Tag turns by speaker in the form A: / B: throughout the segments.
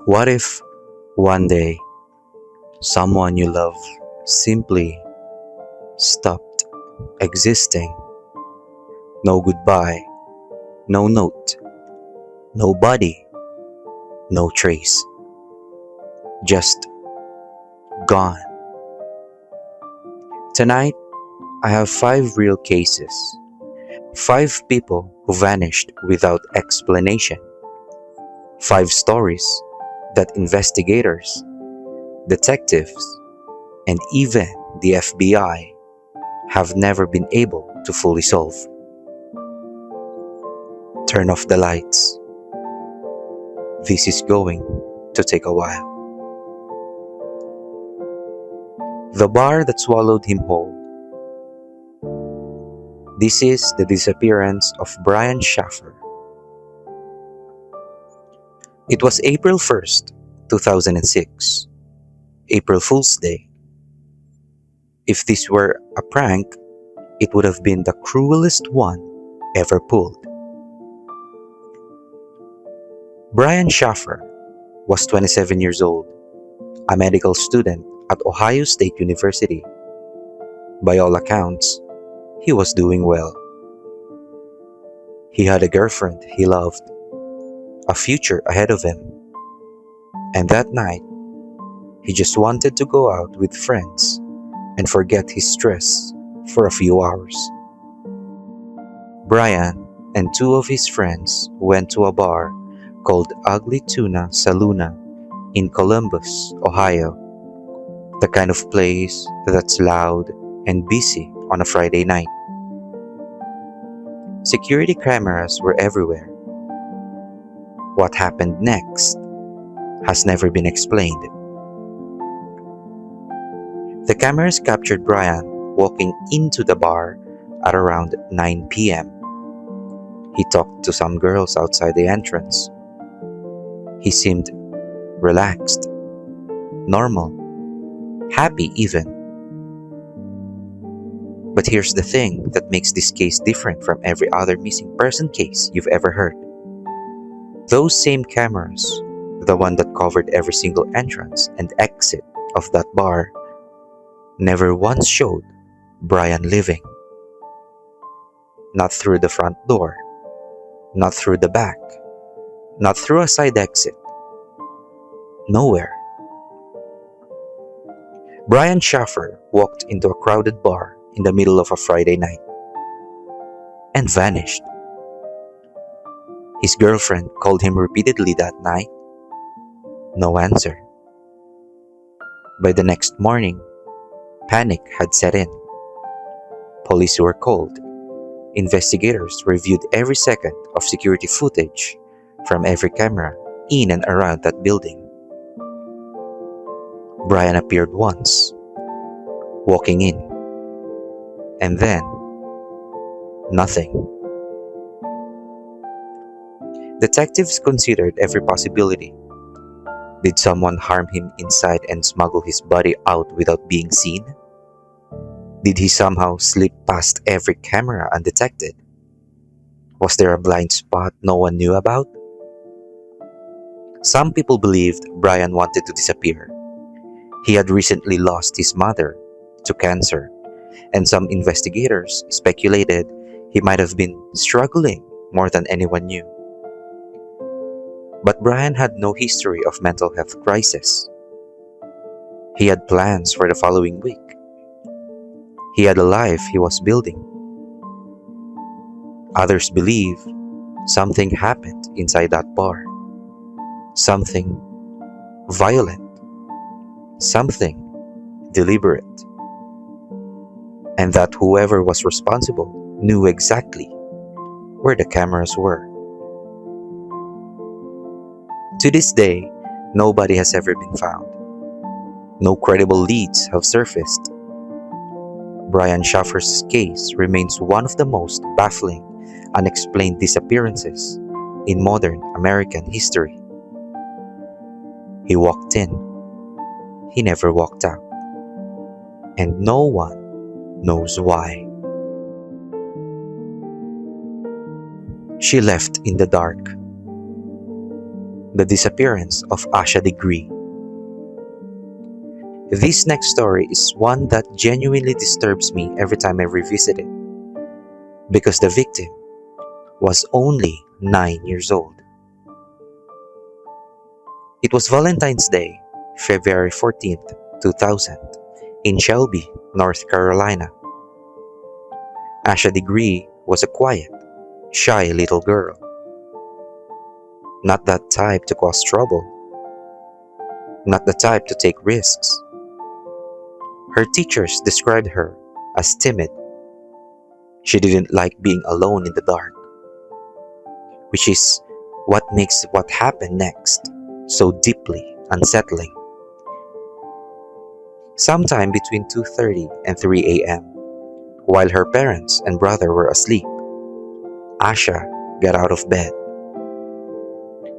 A: What if one day someone you love simply stopped existing? No goodbye, no note, no body, no trace, just gone. Tonight, I have 5 real cases, 5 people who vanished without explanation, 5 stories that investigators, detectives, and even the FBI have never been able to fully solve. Turn off the lights. This is going to take a while. The bar that swallowed him whole. This is the disappearance of Brian Schaffer. It was April 1st, 2006, April Fool's Day. If this were a prank, it would have been the cruelest one ever pulled. Brian Schaffer was 27 years old, a medical student at Ohio State University. By all accounts, he was doing well. He had a girlfriend he loved, a future ahead of him, and that night, he just wanted to go out with friends and forget his stress for a few hours. Brian and 2 of his friends went to a bar called Ugly Tuna Saluna in Columbus, Ohio, the kind of place that's loud and busy on a Friday night. Security cameras were everywhere. What happened next has never been explained. The cameras captured Brian walking into the bar at around 9 p.m. He talked to some girls outside the entrance. He seemed relaxed, normal, happy even. But here's the thing that makes this case different from every other missing person case you've ever heard. Those same cameras, the one that covered every single entrance and exit of that bar, never once showed Brian living. Not through the front door, not through the back, not through a side exit. Nowhere. Brian Schaffer walked into a crowded bar in the middle of a Friday night and vanished. His girlfriend called him repeatedly that night. No answer. By the next morning, panic had set in. Police were called. Investigators reviewed every second of security footage from every camera in and around that building. Brian appeared once, walking in, and then nothing. Detectives considered every possibility. Did someone harm him inside and smuggle his body out without being seen? Did he somehow slip past every camera undetected? Was there a blind spot no one knew about? Some people believed Brian wanted to disappear. He had recently lost his mother to cancer, and some investigators speculated he might have been struggling more than anyone knew. But Brian had no history of mental health crisis. He had plans for the following week. He had a life he was building. Others believe something happened inside that bar. Something violent. Something deliberate. And that whoever was responsible knew exactly where the cameras were. To this day, nobody has ever been found. No credible leads have surfaced. Brian Schaffer's case remains one of the most baffling, unexplained disappearances in modern American history. He walked in. He never walked out. And no one knows why. She left in the dark. The Disappearance of Asha Degree. This next story is one that genuinely disturbs me every time I revisit it, because the victim was only 9 years old. It was Valentine's Day, February 14th, 2000, in Shelby, North Carolina. Asha Degree was a quiet, shy little girl. Not that type to cause trouble. Not the type to take risks. Her teachers described her as timid. She didn't like being alone in the dark, which is what makes what happened next so deeply unsettling. Sometime between 2:30 and 3 a.m., while her parents and brother were asleep, Asha got out of bed.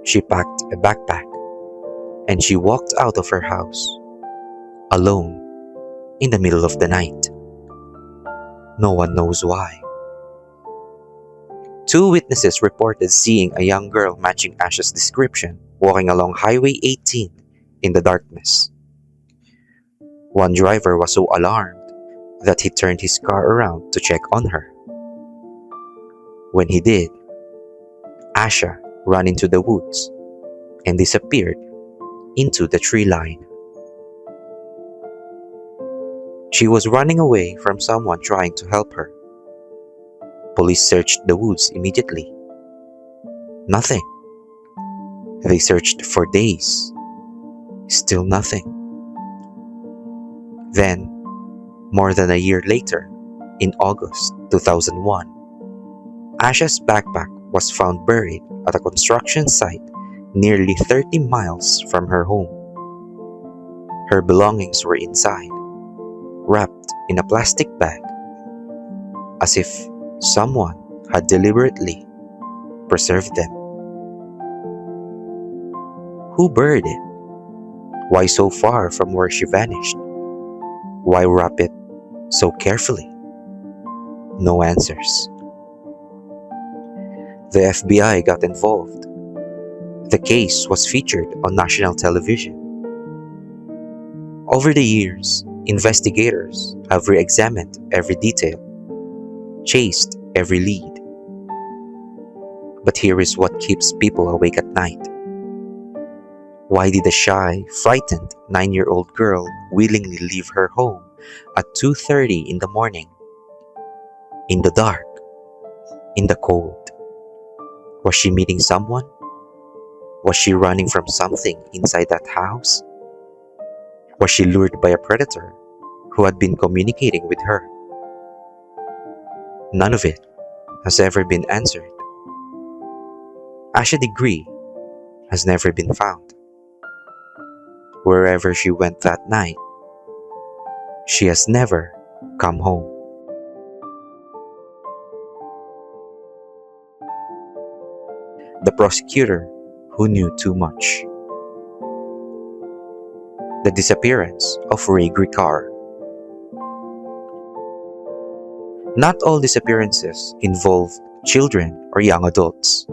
A: She packed a backpack and she walked out of her house, alone, in the middle of the night. No one knows why. Two witnesses reported seeing a young girl matching Asha's description walking along Highway 18 in the darkness. One driver was so alarmed that he turned his car around to check on her. When he did, Asha ran into the woods and disappeared into the tree line. She was running away from someone trying to help her. Police searched the woods immediately. Nothing. They searched for days. Still nothing. Then, more than a year later, in August 2001, Asha's backpack was found buried at a construction site nearly 30 miles from her home. Her belongings were inside, wrapped in a plastic bag, as if someone had deliberately preserved them. Who buried it? Why so far from where she vanished? Why wrap it so carefully? No answers. The FBI got involved. The case was featured on national television. Over the years, investigators have re-examined every detail, chased every lead. But here is what keeps people awake at night. Why did a shy, frightened 9-year-old girl willingly leave her home at 2:30 in the morning? In the dark, in the cold. Was she meeting someone? Was she running from something inside that house? Was she lured by a predator who had been communicating with her? None of it has ever been answered. Asha Degree has never been found. Wherever she went that night, she has never come home. The prosecutor who knew too much. The disappearance of Ray Griccar. Not all disappearances involve children or young adults.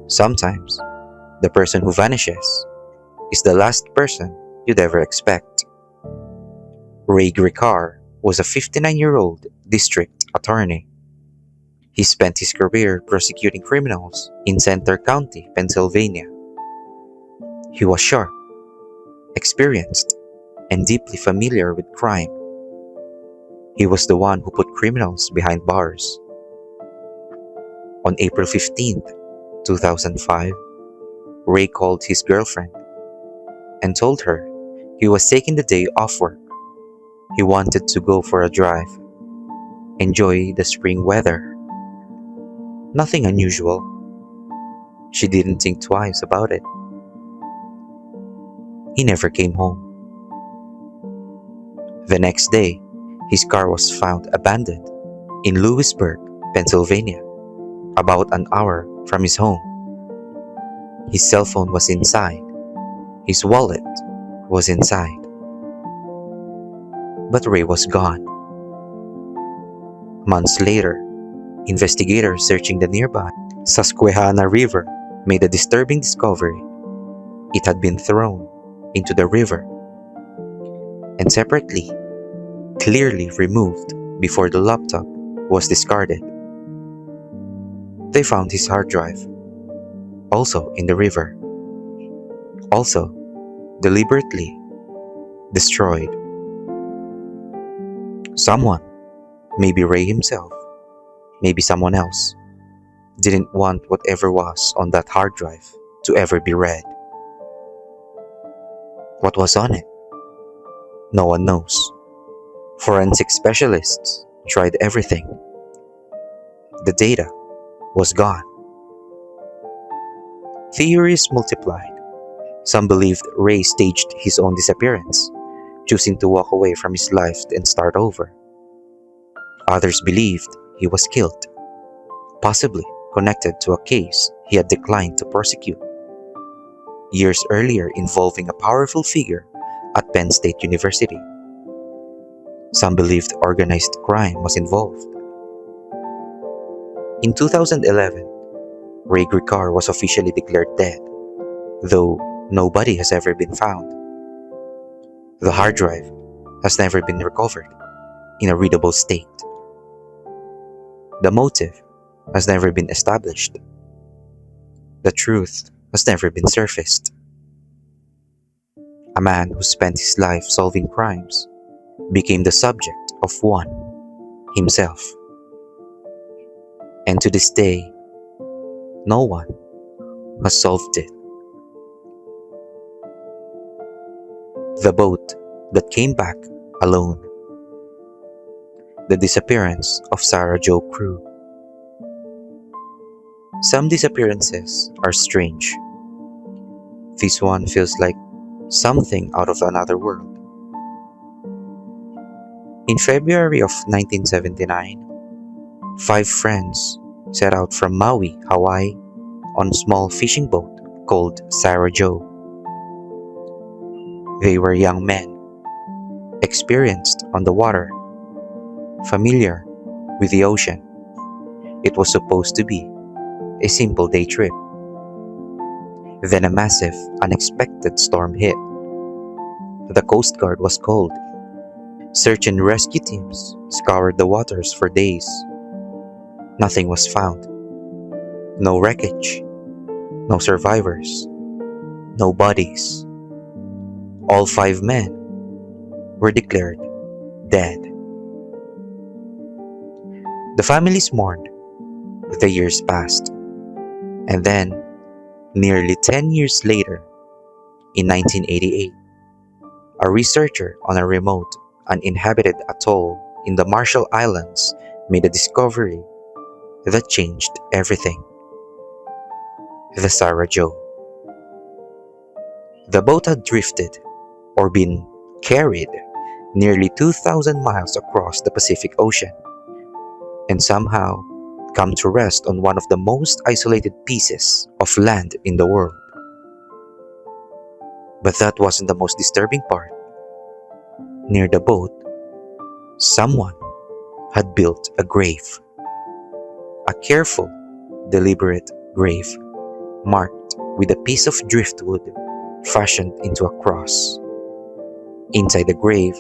A: Sometimes, the person who vanishes is the last person you'd ever expect. Ray Griccar was a 59-year-old district attorney. He spent his career prosecuting criminals in Center County, Pennsylvania. He was sharp, experienced, and deeply familiar with crime. He was the one who put criminals behind bars. On April 15th, 2005, Ray called his girlfriend and told her he was taking the day off work. He wanted to go for a drive, enjoy the spring weather. Nothing unusual. She didn't think twice about it. He never came home. The next day, his car was found abandoned in Lewisburg, Pennsylvania, about an hour from his home. His cell phone was inside. His wallet was inside. But Ray was gone. Months later, investigators searching the nearby Susquehanna River made a disturbing discovery. It had been thrown into the river and separately, clearly removed before the laptop was discarded. They found his hard drive, also in the river, also deliberately destroyed. Someone, maybe Ray himself, maybe someone else, didn't want whatever was on that hard drive to ever be read. What was on it? No one knows. Forensic specialists tried everything. The data was gone. Theories multiplied. Some believed Ray staged his own disappearance, choosing to walk away from his life and start over. Others believed he was killed, possibly connected to a case he had declined to prosecute years earlier involving a powerful figure at Penn State University. Some believed organized crime was involved. In 2011, Ray Griccar was officially declared dead, though nobody has ever been found. The hard drive has never been recovered in a readable state. The motive has never been established. The truth has never been surfaced. A man who spent his life solving crimes became the subject of one himself. And to this day, no one has solved it. The boat that came back alone. The disappearance of Sarah Jo Crew. Some disappearances are strange. This one feels like something out of another world. In February of 1979, 5 friends set out from Maui, Hawaii, on a small fishing boat called Sarah Jo. They were young men, experienced on the water, familiar with the ocean. It was supposed to be a simple day trip. Then a massive, unexpected storm hit. The Coast Guard was called. Search and rescue teams scoured the waters for days. Nothing was found. No wreckage. No survivors. No bodies. All 5 men were declared dead. The families mourned. The years passed. And then, nearly 10 years later, in 1988, a researcher on a remote, uninhabited atoll in the Marshall Islands made a discovery that changed everything. The Sarah Jo. The boat had drifted, or been carried, nearly 2,000 miles across the Pacific Ocean, and somehow come to rest on one of the most isolated pieces of land in the world. But that wasn't the most disturbing part. Near the boat, someone had built a grave. A careful, deliberate grave, marked with a piece of driftwood fashioned into a cross. Inside the grave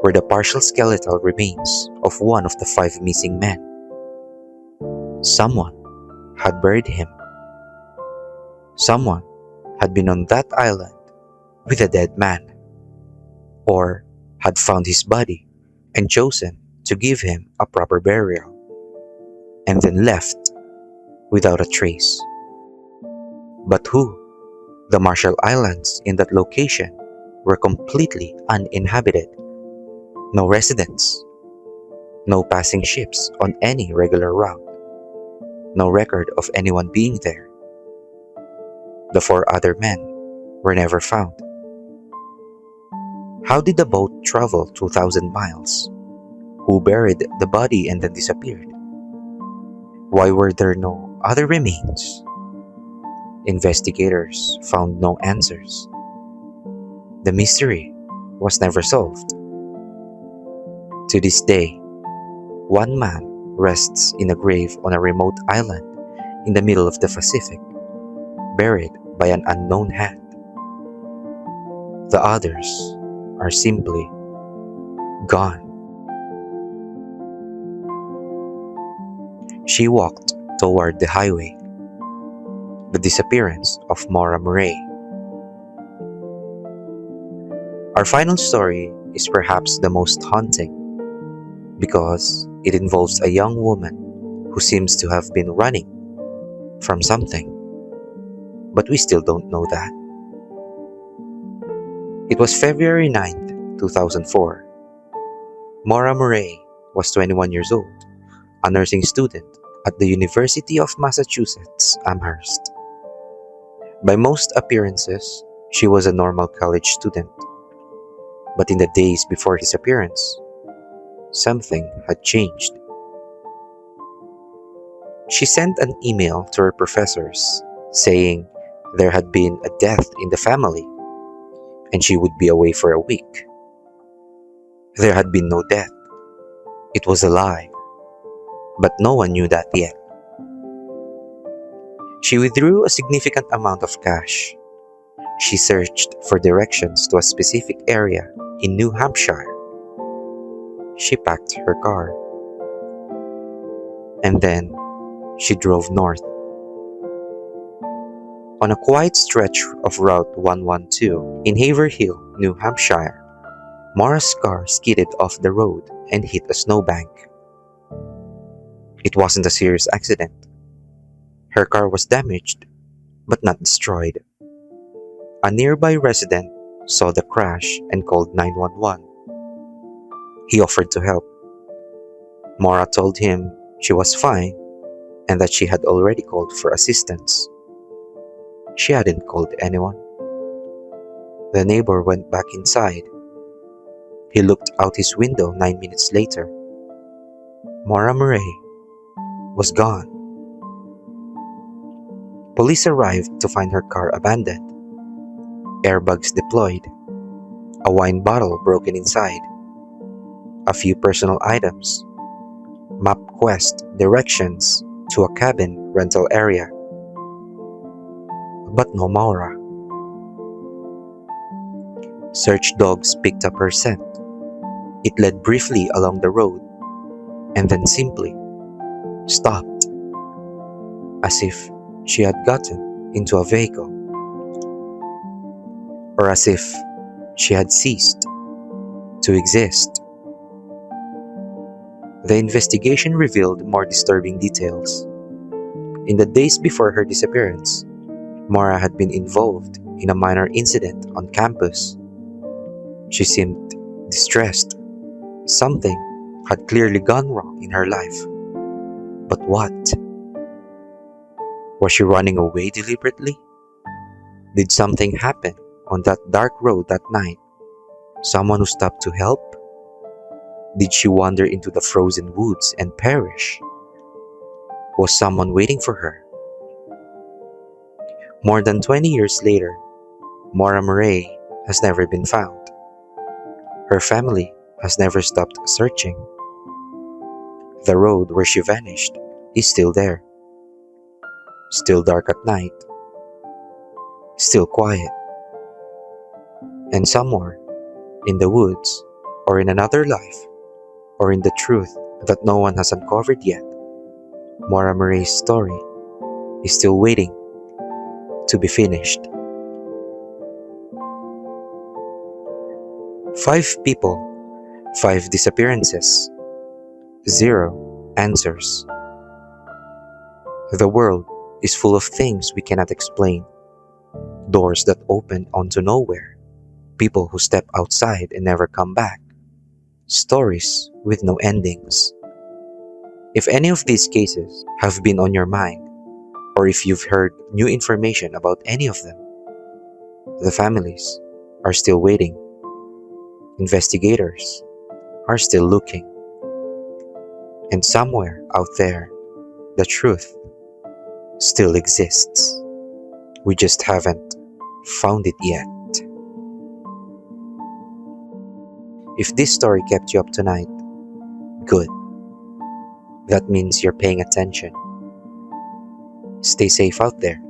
A: were the partial skeletal remains of one of the 5 missing men. Someone had buried him. Someone had been on that island with a dead man, or had found his body and chosen to give him a proper burial, and then left without a trace. But who? The Marshall Islands in that location were completely uninhabited. No residents, no passing ships on any regular route, no record of anyone being there. The 4 other men were never found. How did the boat travel 2,000 miles? Who buried the body and then disappeared? Why were there no other remains? Investigators found no answers. The mystery was never solved. To this day, one man rests in a grave on a remote island in the middle of the Pacific, buried by an unknown hand. The others are simply gone. She walked toward the highway. The disappearance of Maura Murray. Our final story is perhaps the most haunting because it involves a young woman who seems to have been running from something, but we still don't know that. It was February 9th, 2004. Maura Murray was 21 years old, a nursing student at the University of Massachusetts, Amherst. By most appearances, she was a normal college student. But in the days before his appearance, something had changed. She sent an email to her professors saying there had been a death in the family and she would be away for a week. There had been no death. It was a lie. But no one knew that yet. She withdrew a significant amount of cash. She searched for directions to a specific area in New Hampshire. She packed her car. And then she drove north. On a quiet stretch of Route 112 in Haverhill, New Hampshire, Maura's car skidded off the road and hit a snowbank. It wasn't a serious accident. Her car was damaged, but not destroyed. A nearby resident saw the crash and called 911. He offered to help. Maura told him she was fine and that she had already called for assistance. She hadn't called anyone. The neighbor went back inside. He looked out his window 9 minutes later. Maura Murray was gone. Police arrived to find her car abandoned. Airbags deployed. A wine bottle broken inside. A few personal items. MapQuest directions to a cabin rental area. But no Maura. Search dogs picked up her scent. It led briefly along the road and then simply stopped, as if she had gotten into a vehicle, or as if she had ceased to exist. The investigation revealed more disturbing details. In the days before her disappearance, Maura had been involved in a minor incident on campus. She seemed distressed. Something had clearly gone wrong in her life. But what? Was she running away deliberately? Did something happen on that dark road that night? Someone who stopped to help? Did she wander into the frozen woods and perish? Was someone waiting for her? More than 20 years later, Maura Murray has never been found. Her family has never stopped searching. The road where she vanished is still there. Still dark at night. Still quiet. And somewhere, in the woods, or in another life, or in the truth that no one has uncovered yet, Maura Murray's story is still waiting to be finished. 5 people, 5 disappearances, 0 answers. The world is full of things we cannot explain. Doors that open onto nowhere. People who step outside and never come back. Stories with no endings. If any of these cases have been on your mind, or if you've heard new information about any of them, the families are still waiting. Investigators are still looking. And somewhere out there, the truth still exists. We just haven't found it yet. If this story kept you up tonight, good. That means you're paying attention. Stay safe out there,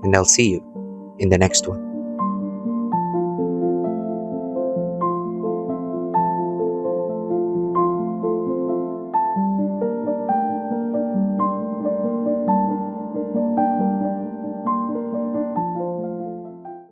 A: and I'll see you in the next one.